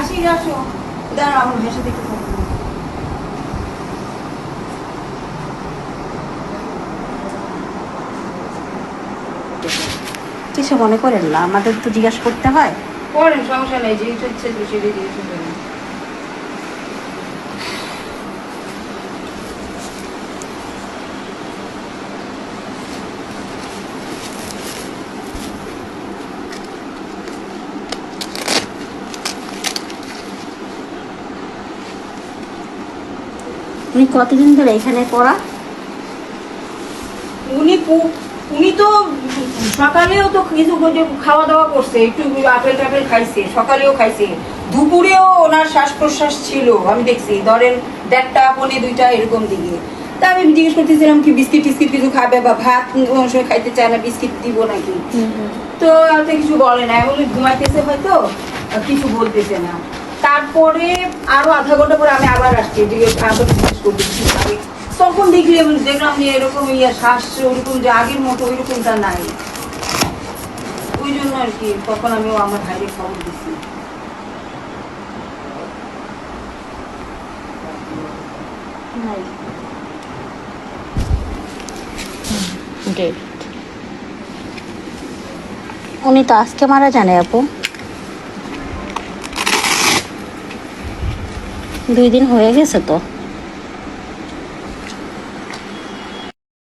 আসি আসো, দাঁড়াও আমার ভাইয়ের সাথে একটু কথা বলবো। কিছু মনে করেন না, আমাদের তো জিজ্ঞাসা করতে হয়। করেন, সমস্যা নেই, যে ইচ্ছে তো সেটাই জিজ্ঞেস করেন। উনি কতদিন ধরে এখানে পড়া? উনি তো সকালেও তো কিছু খাওয়া দাওয়া করছে, একটু আপেল টাপেল খাইছে, সকালেও খাইছে, দুপুরেও ওনার শ্বাস প্রশ্বাস ছিল, আমি দেখছি ধরেন 1:30 পৌনে 2টা এরকম দিকে। তা আমি জিজ্ঞেস করতেছিলাম কি বিস্কিট টিস্কিট কিছু খাবে বা ভাত কোনো সময় খাইতে চায় না, বিস্কিট দিব নাকি। তো হয়তো কিছু বলে না, এমন ঘুমাইতেছে হয়তো, কিছু বলতেছে না। তারপরে আরো আধা ঘন্টা পরে আমি আবার আসছি, জিজ্ঞেস করতেছি, তখন দেখলাম যে এরকম শ্বাস ওরকম যে আগের মতো ওইরকমটা নাই। ওই জন্য আর কি তখন আমিও আমার ভাইকে খবর দিচ্ছি। উনি তো আজকে মারা জানে আপু, 2 দিন হয়ে গেছে তো।